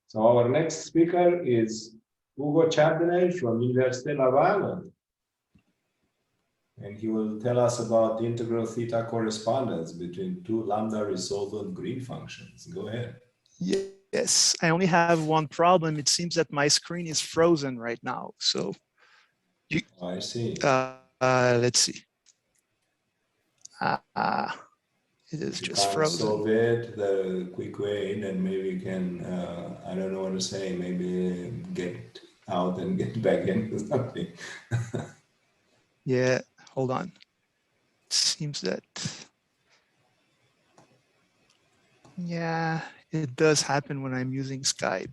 So our next speaker is Hugo Chapdelaine from Université Laval. And he will tell us about the integral theta correspondence between two lambda resolvent green functions. Go ahead. Yes, I only have one problem. It seems that my screen is frozen right now. So I see. Let's see. It is just frozen. Solve it the quick way, then maybe you can, I don't know what to say, maybe get out and get back in or something. Yeah, hold on. It seems that, yeah, it does happen when I'm using Skype.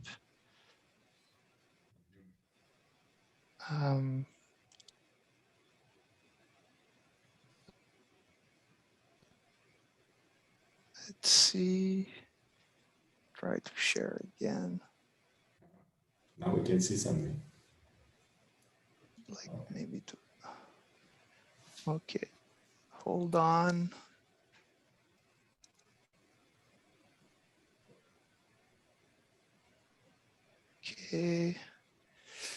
Let's see. Try to share again. Now we can see something. Like maybe to. Okay, hold on. Okay.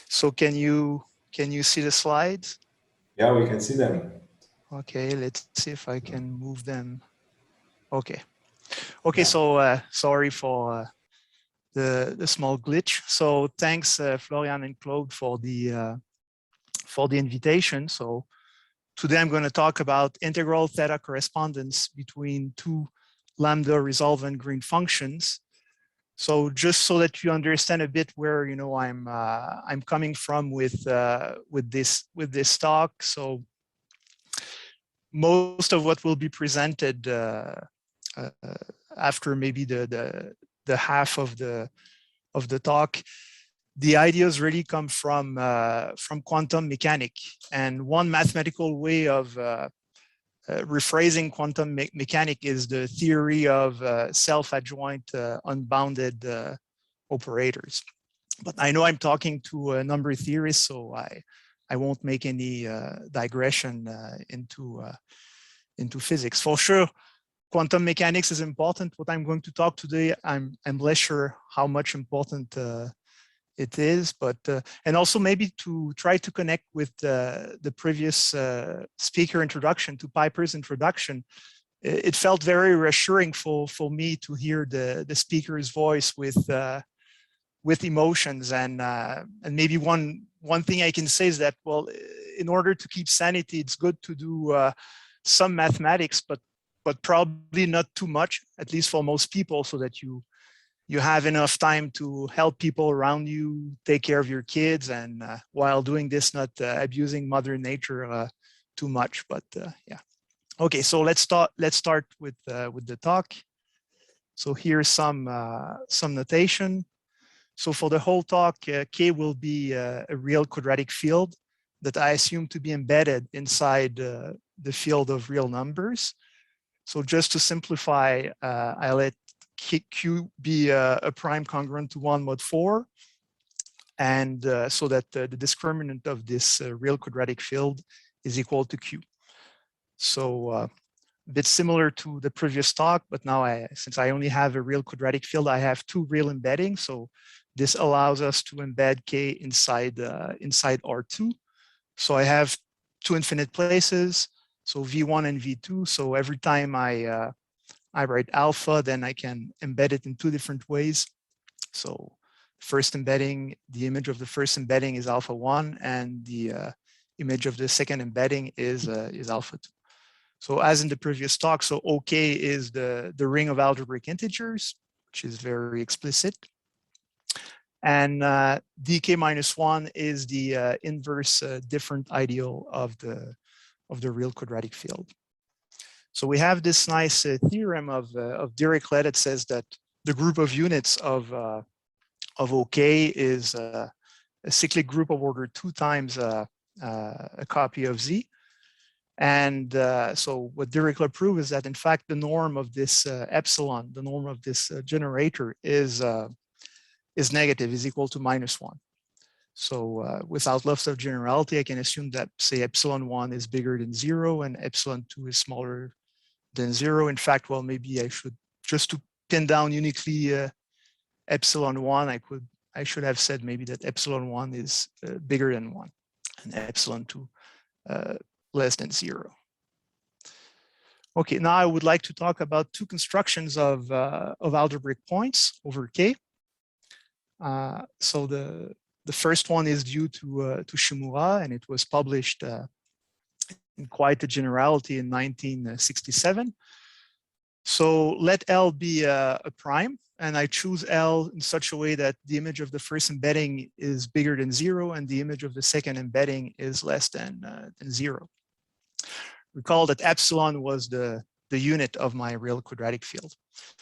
So can you see the slides? Yeah, we can see them. Okay, let's see if I can move them. Okay. Okay, yeah. So sorry for the small glitch. So thanks Florian and Claude for the invitation. So today I'm going to talk about integral theta correspondence between two lambda resolvent green functions. So just so that you understand a bit where I'm coming from with this talk. So most of what will be presented after maybe the half of the talk, the ideas really come from quantum mechanics. And one mathematical way of rephrasing quantum mechanics is the theory of self-adjoint unbounded operators. But I know I'm talking to a number theorists, so I won't make any digression into physics. For sure, quantum mechanics is important. What I'm going to talk today, I'm less sure how much important it is, but and also maybe to try to connect with the previous speaker introduction to Piper's introduction. It felt very reassuring for me to hear the speaker's voice with emotions, and maybe one thing I can say is that, well, in order to keep sanity, it's good to do some mathematics, but probably not too much, at least for most people, so that you have enough time to help people around you, take care of your kids, and while doing this, not abusing Mother Nature too much. But yeah. Okay, so let's start with the talk. So here's some notation. So for the whole talk, K will be a real quadratic field that I assume to be embedded inside the field of real numbers. So just to simplify, I let Q be a prime congruent to 1 mod 4, and so that the discriminant of this real quadratic field is equal to Q. So a bit similar to the previous talk, but now since I only have a real quadratic field, I have two real embeddings. So this allows us to embed K inside R2. So I have two infinite places, so V1 and V2. So every time I write alpha, then I can embed it in two different ways. So first embedding, the image of the first embedding is alpha 1, and the image of the second embedding is alpha 2. So as in the previous talk, so OK is the ring of algebraic integers, which is very explicit. And dk minus 1 is the inverse different ideal of the real quadratic field. So we have this nice theorem of Dirichlet that says that the group of units of OK is a cyclic group of order 2 times a copy of Z. And so what Dirichlet proved is that, in fact, the norm of this epsilon, the norm of this generator is negative, is equal to -1. So without loss of generality, I can assume that, say, epsilon 1 is bigger than 0 and epsilon 2 is smaller than 0. In fact, well, maybe I should, just to pin down uniquely epsilon 1, I should have said maybe that epsilon 1 is bigger than 1 and epsilon 2 less than 0. Okay, now I would like to talk about two constructions of algebraic points over K. So the first one is due to Shimura, and it was published in quite a generality in 1967. So let L be a prime, and I choose L in such a way that the image of the first embedding is bigger than 0, and the image of the second embedding is less than 0. Recall that epsilon was the unit of my real quadratic field.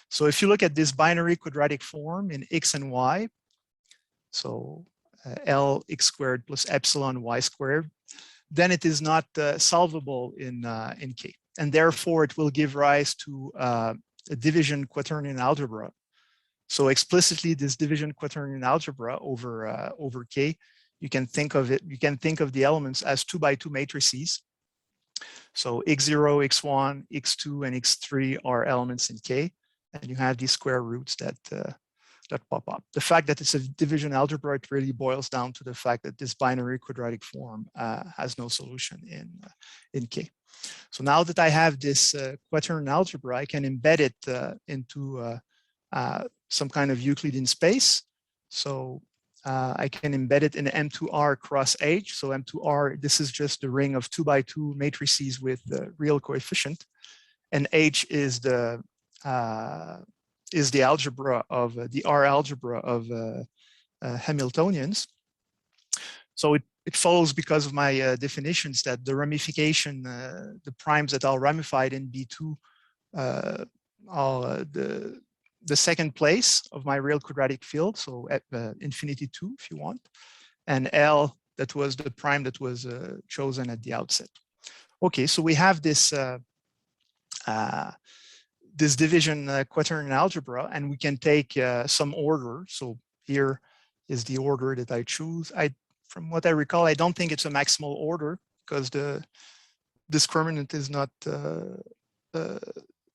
So if you look at this binary quadratic form in x and y, so L x squared plus epsilon y squared, then it is not solvable in K. And therefore, it will give rise to a division quaternion algebra. So explicitly, this division quaternion algebra over K, you can think of the elements as 2x2 matrices. So x0, x1, x2, and x3 are elements in K, and you have these square roots that pop up. The fact that it's a division algebra, it really boils down to the fact that this binary quadratic form has no solution in K. So now that I have this quaternion algebra, I can embed it into some kind of Euclidean space. So I can embed it in M2R cross H. So M2R, this is just the ring of 2x2 matrices with the real coefficient, and H is the algebra of the R algebra of Hamiltonians. So it follows because of my definitions that the ramification, the primes that are ramified in B2 are the second place of my real quadratic field, so at infinity 2 if you want, and L, that was the prime that was chosen at the outset. Okay, so we have this this division quaternion algebra, and we can take some order. So here is the order that I choose. From what I recall, I don't think it's a maximal order because the discriminant is not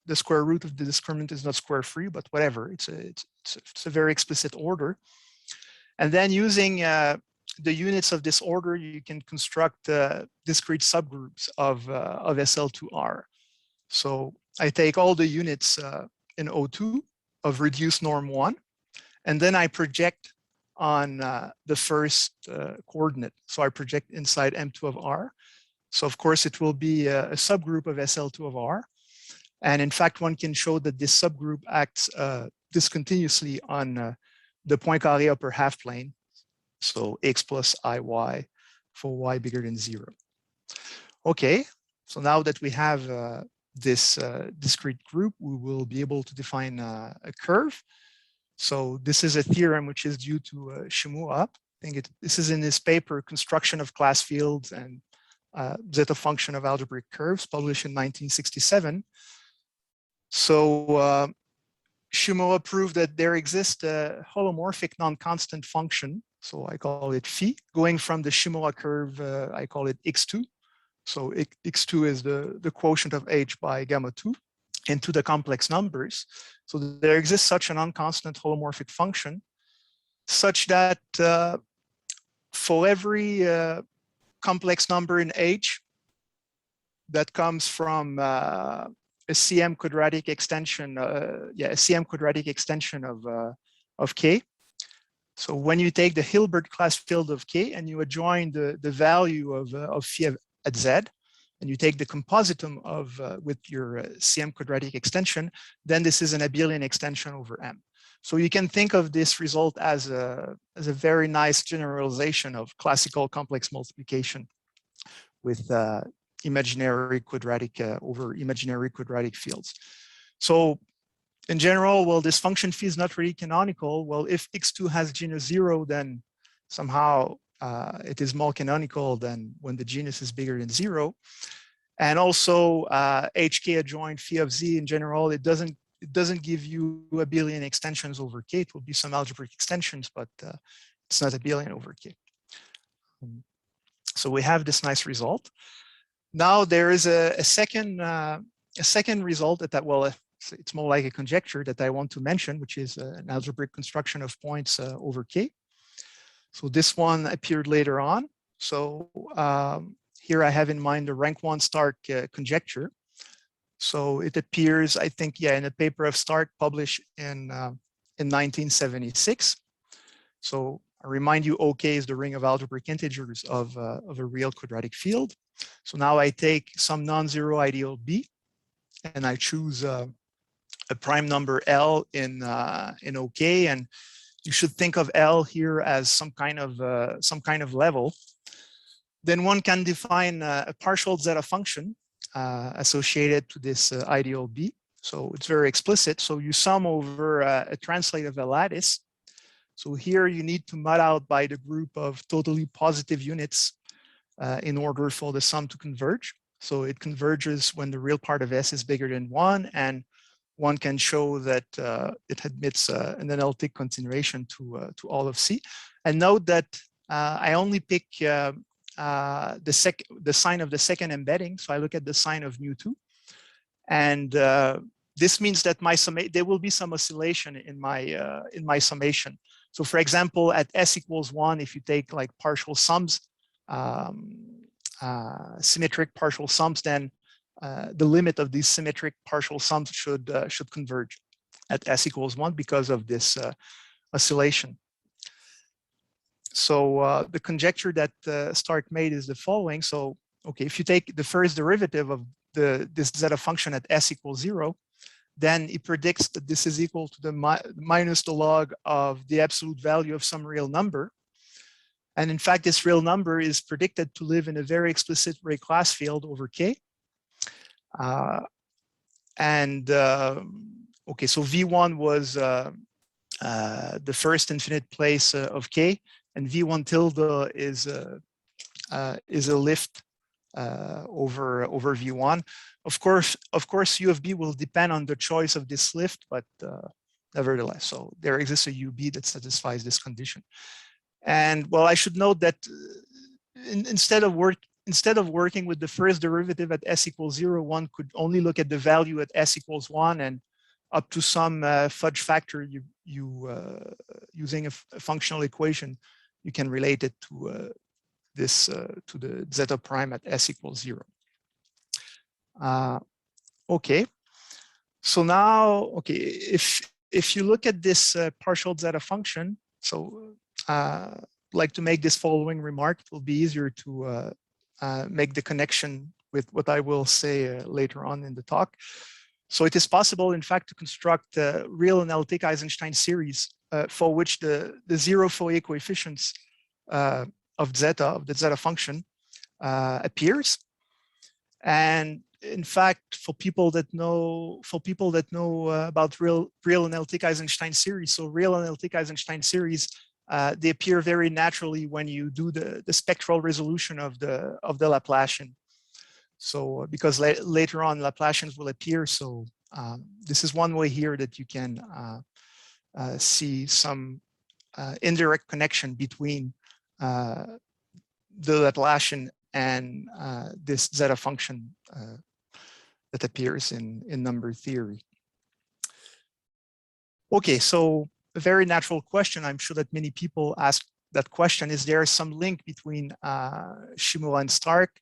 the square root of the discriminant is not square free, but whatever. It's a very explicit order. And then using the units of this order, you can construct discrete subgroups of SL2R. So I take all the units in O2 of reduced norm 1, and then I project on the first coordinate. So I project inside M2 of R. So of course, it will be a subgroup of SL2 of R. And in fact, one can show that this subgroup acts discontinuously on the Poincaré upper half plane. So x plus iy for y bigger than 0. Okay, so now that we have this discrete group, we will be able to define a curve. So this is a theorem which is due to Shimura. I think this is in his paper, Construction of Class Fields and Zeta Function of Algebraic Curves, published in 1967. So Shimura proved that there exists a holomorphic non-constant function. So I call it phi, going from the Shimura curve, I call it x2. So x2 is the quotient of h by gamma 2 into the complex numbers. So there exists such a non-constant holomorphic function such that for every complex number in H that comes from a CM quadratic extension, a CM quadratic extension of K. So when you take the Hilbert class field of K and you adjoin the value of phi at Z, and you take the compositum of with your CM quadratic extension, then this is an abelian extension over M. So you can think of this result as a very nice generalization of classical complex multiplication with imaginary quadratic over imaginary quadratic fields. So in general, well, this function phi is not really canonical. Well, if x2 has genus 0, then somehow it is more canonical than when the genus is bigger than 0. And also HK adjoint phi of Z in general, it doesn't give you abelian extensions over K. It will be some algebraic extensions, but it's not abelian over K. So we have this nice result. Now there is a second result that well, it's more like a conjecture that I want to mention, which is an algebraic construction of points over K. So this one appeared later on. So here I have in mind the rank 1 Stark conjecture. So it appears, I think, yeah, in a paper of Stark published in 1976. So I remind you, OK is the ring of algebraic integers of a real quadratic field. So now I take some non-zero ideal B, and I choose a prime number L in OK, and you should think of L here as some kind of level. Then one can define a partial zeta function associated to this ideal B. So it's very explicit. So you sum over a translate of a lattice. So here you need to mud out by the group of totally positive units in order for the sum to converge. So it converges when the real part of S is bigger than 1, and one can show that it admits an analytic continuation to all of C. And note that I only pick the sign of the second embedding. So I look at the sign of mu2. And this means that there will be some oscillation in my summation. So for example, at S equals 1, if you take like partial sums, symmetric partial sums, then the limit of these symmetric partial sums should converge at S equals 1 because of this oscillation. So the conjecture that Stark made is the following. So, okay, if you take the first derivative of this zeta function at S equals 0, then it predicts that this is equal to the minus the log of the absolute value of some real number. And in fact, this real number is predicted to live in a very explicit Ray class field over K. Okay, so V1 was the first infinite place of K, and V1 tilde is a lift over V1. Of course, U of B will depend on the choice of this lift, but nevertheless, so there exists a UB that satisfies this condition. And well, I should note that instead of working with the first derivative at S equals 0, one could only look at the value at S equals 1, and up to some fudge factor, using a functional equation, you can relate it to to the zeta prime at S equals 0. Okay, so now, okay, if you look at this partial zeta function, so like to make this following remark, it will be easier to make the connection with what I will say later on in the talk. So it is possible, in fact, to construct a real analytic Eisenstein series for which the zero Fourier coefficients of the zeta function appears. And in fact, for people that know about real analytic Eisenstein series, so real analytic Eisenstein series, they appear very naturally when you do the spectral resolution of the Laplacian. So because later on Laplacians will appear, so this is one way here that you can see some indirect connection between the Laplacian and this zeta function that appears in number theory. Okay, so a very natural question, I'm sure that many people ask that question, is there some link between Shimura and Stark?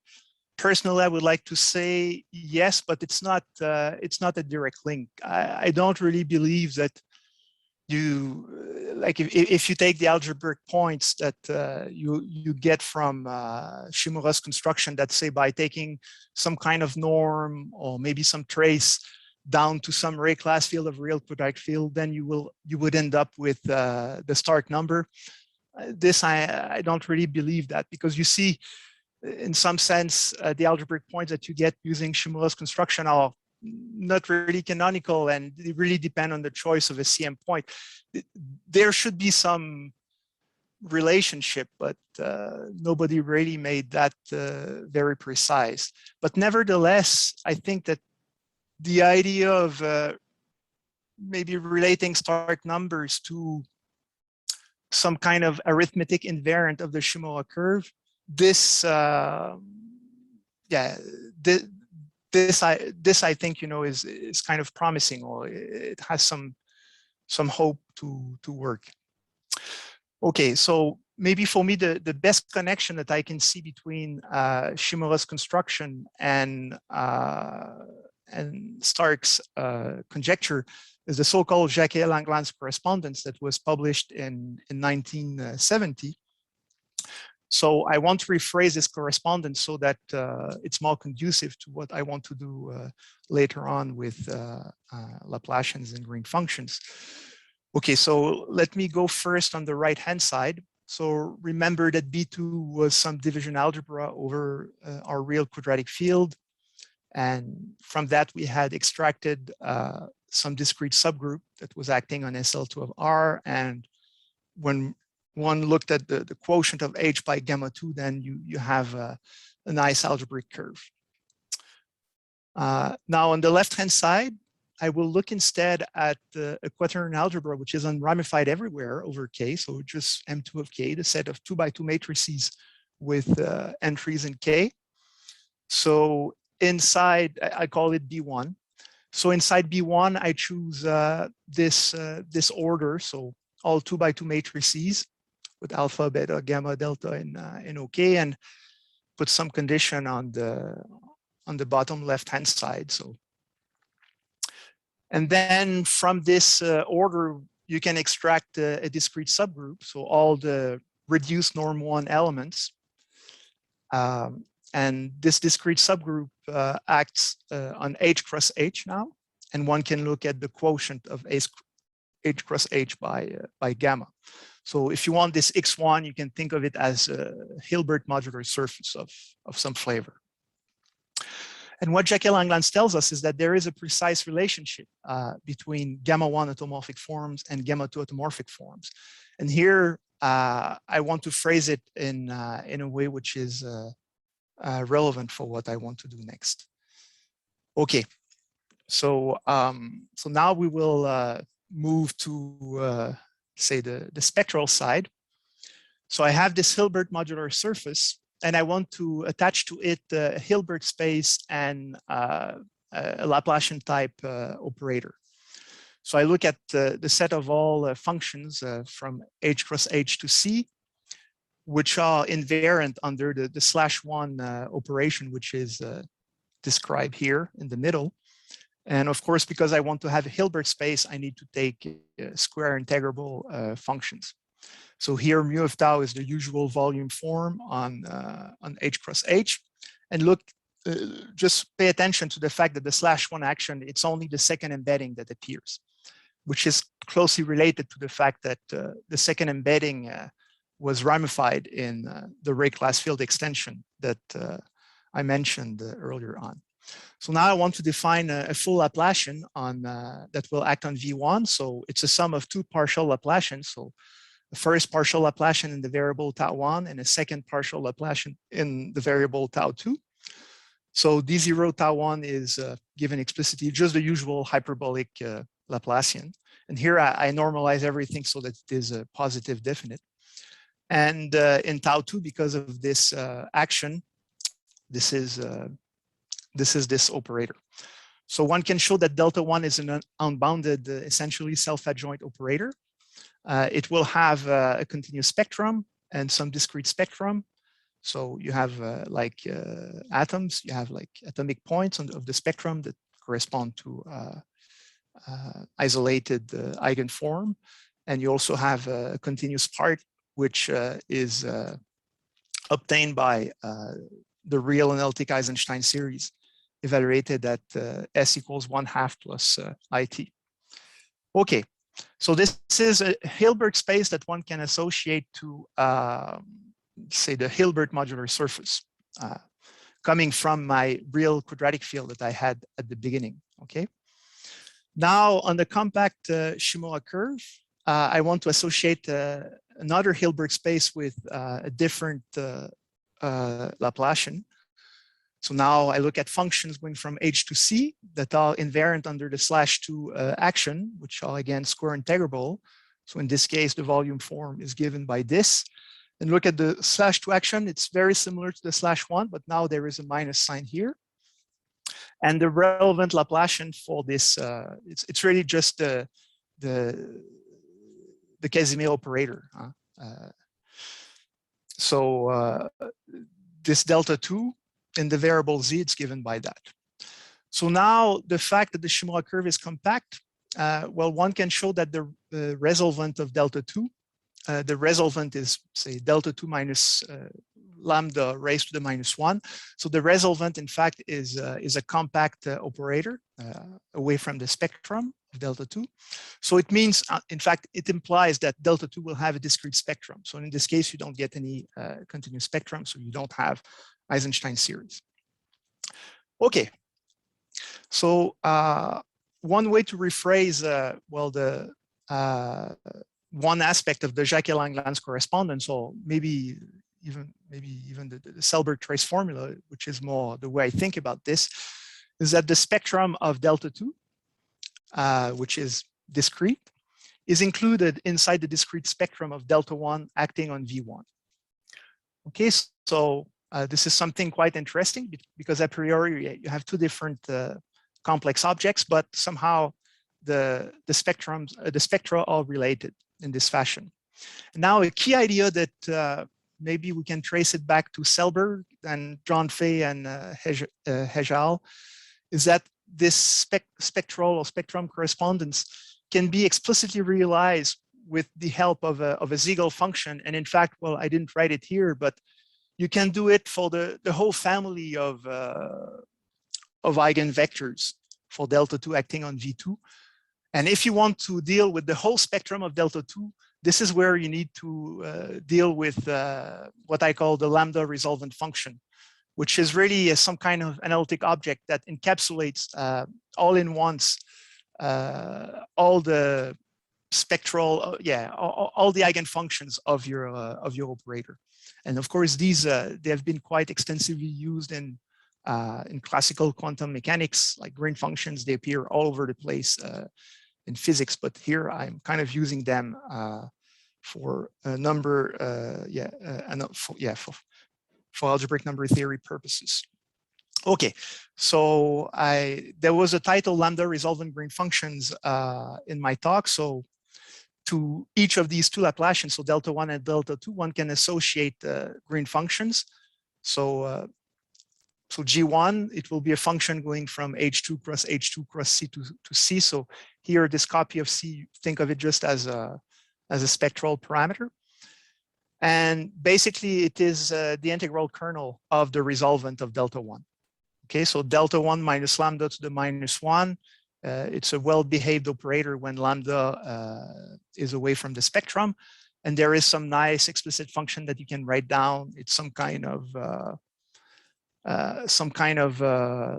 Personally, I would like to say yes, but it's not a direct link. I don't really believe that if you take the algebraic points that you get from Shimura's construction, that say by taking some kind of norm or maybe some trace down to some Ray class field of real quadratic field, then you would end up with the Stark number. This I don't really believe that, because you see, in some sense, the algebraic points that you get using Shimura's construction are not really canonical, and they really depend on the choice of a CM point. There should be some relationship, but nobody really made that very precise. But nevertheless, I think that the idea of maybe relating Stark numbers to some kind of arithmetic invariant of the Shimura curve, this this I think, is kind of promising, or it has some hope to work. Okay, so maybe for me, the best connection that I can see between Shimura's construction and Stark's conjecture is the so-called Jacquet-Langlands correspondence that was published in 1970. So I want to rephrase this correspondence so that it's more conducive to what I want to do later on with Laplacians and green functions. Okay, so let me go first on the right-hand side. So remember that B2 was some division algebra over our real quadratic field. And from that, we had extracted some discrete subgroup that was acting on SL2 of R. And when one looked at the quotient of H by gamma 2, then you have a nice algebraic curve. Now on the left-hand side, I will look instead at the quaternion algebra, which is unramified everywhere over K. So just M2 of K, the set of 2x2 matrices with entries in K. So inside, I call it B1. So inside B1, I choose this order. So all 2x2 matrices with alpha, beta, gamma, delta in OK, and put some condition on the bottom left-hand side. So, and then from this order, you can extract a discrete subgroup. So all the reduced norm 1 elements. And this discrete subgroup acts on H cross H now, and one can look at the quotient of H cross H by gamma. So if you want this X1, you can think of it as a Hilbert modular surface of some flavor. And what Jacquet-Langlands tells us is that there is a precise relationship between gamma 1 automorphic forms and gamma 2 automorphic forms. And here I want to phrase it in a way which is relevant for what I want to do next. Okay, so so now we will move to say the spectral side. So I have this Hilbert modular surface, and I want to attach to it a Hilbert space and a Laplacian type operator. So I look at the set of all functions from H cross H to C, which are invariant under the /1 operation, which is described here in the middle. And of course, because I want to have a Hilbert space, I need to take square integrable functions. So here, mu of tau is the usual volume form on H cross H. And look, just pay attention to the fact that the /1 action, it's only the second embedding that appears, which is closely related to the fact that the second embedding was ramified in the Ray class field extension that I mentioned earlier on. So now I want to define a full Laplacian on that will act on V1. So it's a sum of two partial Laplacians. So the first partial Laplacian in the variable tau1 and a second partial Laplacian in the variable tau2. So D0 tau1 is given explicitly just the usual hyperbolic Laplacian. And here I normalize everything so that it is a positive definite. And in tau2, because of this action, this is this operator. So one can show that delta 1 is an unbounded, essentially self-adjoint operator. It will have a continuous spectrum and some discrete spectrum. So you have like atoms, you have like atomic points of the spectrum that correspond to isolated eigenform. And you also have a continuous part, which is obtained by the real analytic Eisenstein series, evaluated at S equals 1/2 plus IT. Okay, so this is a Hilbert space that one can associate to, say, the Hilbert modular surface, coming from my real quadratic field that I had at the beginning, okay? Now, on the compact Shimura curve, I want to associate another Hilbert space with a different Laplacian. So now I look at functions going from H to C that are invariant under the /2 action, which are again square integrable. So in this case, the volume form is given by this. And look at the /2 action. It's very similar to the /1, but now there is a minus sign here. And the relevant Laplacian for this, it's really just the Casimir operator. So this delta 2 in the variable z, it's given by that. So now the fact that the Shimura curve is compact, well, one can show that the resolvent of delta 2, the resolvent is, say, delta 2 minus lambda raised to the minus 1. So the resolvent, in fact, is a compact operator away from the spectrum of delta 2. So it means, in fact, it implies that delta 2 will have a discrete spectrum. So in this case, you don't get any continuous spectrum, so you don't have Eisenstein series. Okay. So one way to rephrase, well, the one aspect of the Jacquet-Langlands correspondence, or maybe even the Selberg trace formula, which is more the way I think about this, is that the spectrum of delta 2, which is discrete, is included inside the discrete spectrum of delta 1 acting on V1. Okay, so this is something quite interesting because a priori you have two different complex objects, but somehow the spectra are related in this fashion. Now, a key idea that maybe we can trace it back to Selberg and John Fay and Hejal is that this spectral or spectrum correspondence can be explicitly realized with the help of a Siegel function. And in fact, well, I didn't write it here, but you can do it for the whole family of eigenvectors for delta 2 acting on V2. And if you want to deal with the whole spectrum of delta 2, this is where you need to deal with what I call the lambda resolvent function, which is really some kind of analytic object that encapsulates all in once all the spectral, all the eigenfunctions of your operator. And of course, these they have been quite extensively used in classical quantum mechanics, like green functions. They appear all over the place in physics, but here I'm kind of using them for a number, for algebraic number theory purposes. Okay, so there was a title lambda resolvent green functions in my talk. So to each of these two Laplacians, so delta 1 and delta 2, one can associate green functions. So so G1, it will be a function going from H2 cross C to C. So here, this copy of C, think of it just as a spectral parameter. And basically, it is the integral kernel of the resolvent of delta 1. Okay, so delta 1 minus lambda to the minus 1. It's a well-behaved operator when lambda is away from the spectrum. And there is some nice explicit function that you can write down. It's some kind of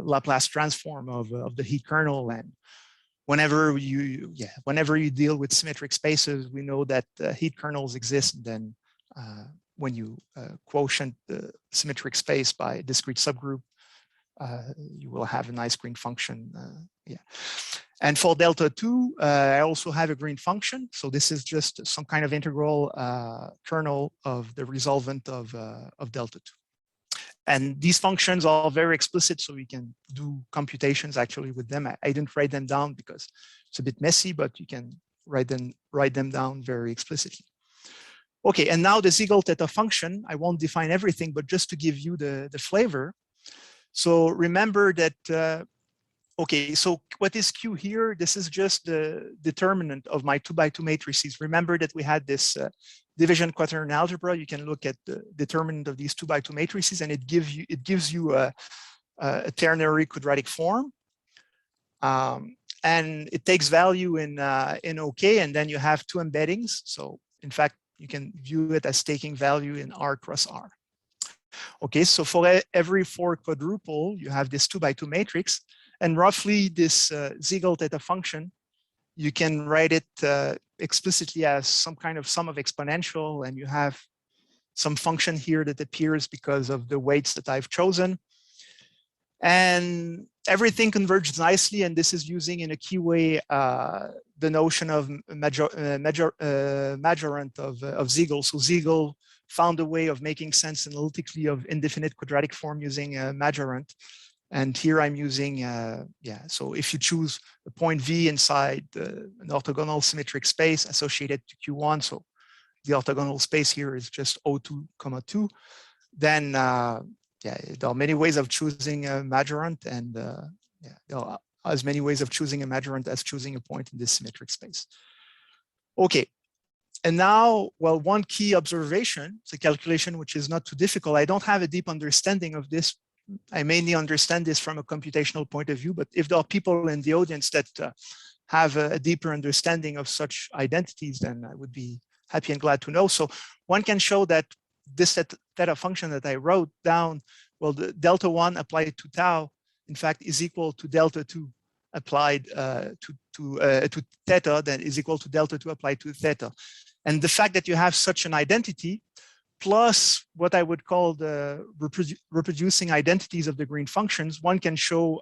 Laplace transform of the heat kernel. And whenever you deal with symmetric spaces, we know that heat kernels exist. And then when you quotient the symmetric space by a discrete subgroup, you will have a nice green function. And for delta 2, I also have a green function. So this is just some kind of integral kernel of the resolvent of delta 2. And these functions are very explicit, so we can do computations actually with them. I didn't write them down because it's a bit messy, but you can write them down very explicitly. Okay, and now the Siegel theta function, I won't define everything, but just to give you the flavor. So remember that, okay, so what is Q here? This is just the determinant of my 2x2 matrices. Remember that we had this division quaternion algebra. You can look at the determinant of these 2x2 matrices, and it gives you a ternary quadratic form. And it takes value in OK, and then you have two embeddings. So in fact, you can view it as taking value in R cross R. Okay, so for every 4 quadruple, you have this 2x2 matrix, and roughly this Siegel theta function, you can write it explicitly as some kind of sum of exponential, and you have some function here that appears because of the weights that I've chosen. And everything converges nicely, and this is using in a key way the notion of majorant of Siegel. So Siegel found a way of making sense analytically of indefinite quadratic form using a majorant. And here I'm using, so if you choose the point V inside an orthogonal symmetric space associated to Q1, so the orthogonal space here is just O2, 2, then there are many ways of choosing a majorant, and there are as many ways of choosing a majorant as choosing a point in this symmetric space. Okay, and now, well, one key observation, it's a calculation which is not too difficult. I don't have a deep understanding of this. I mainly understand this from a computational point of view, but if there are people in the audience that have a deeper understanding of such identities, then I would be happy and glad to know. So one can show that this theta function that I wrote down, well, the delta 1 applied to tau, in fact, is equal to delta 2 applied to theta, that is equal to delta 2 applied to theta. And the fact that you have such an identity, plus what I would call the reproducing identities of the green functions, one can show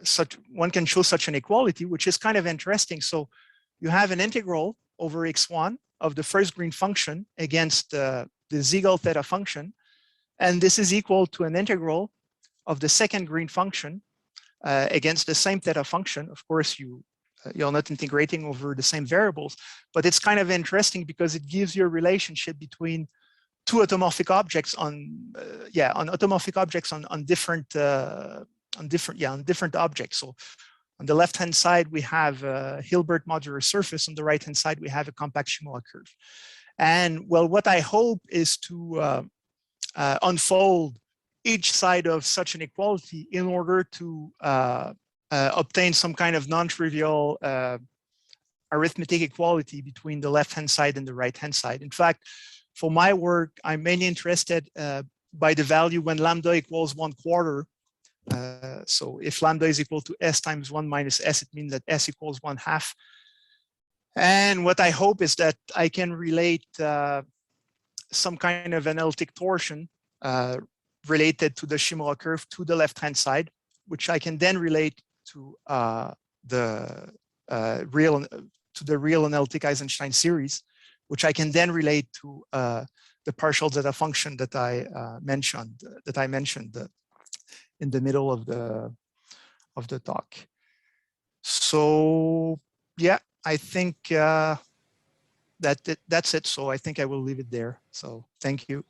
such an equality, which is kind of interesting. So you have an integral over x1 of the first green function against the Siegel theta function, and this is equal to an integral of the second green function against the same theta function. Of course, you're not integrating over the same variables, but it's kind of interesting because it gives you a relationship between two automorphic objects on different objects. So on the left-hand side, we have a Hilbert modular surface. On the right-hand side, we have a compact Shimura curve. And well, what I hope is to unfold each side of such an equality in order to obtain some kind of non-trivial arithmetic equality between the left-hand side and the right-hand side. In fact, for my work, I'm mainly interested by the value when lambda equals 1/4. So if lambda is equal to s times 1 minus s, it means that s equals 1/2. And what I hope is that I can relate some kind of analytic torsion related to the Shimura curve to the left-hand side, which I can then relate to the real analytic Eisenstein series, which I can then relate to the partial zeta function that I mentioned in the middle of the talk. So yeah, I think that's it. So I think I will leave it there. So thank you.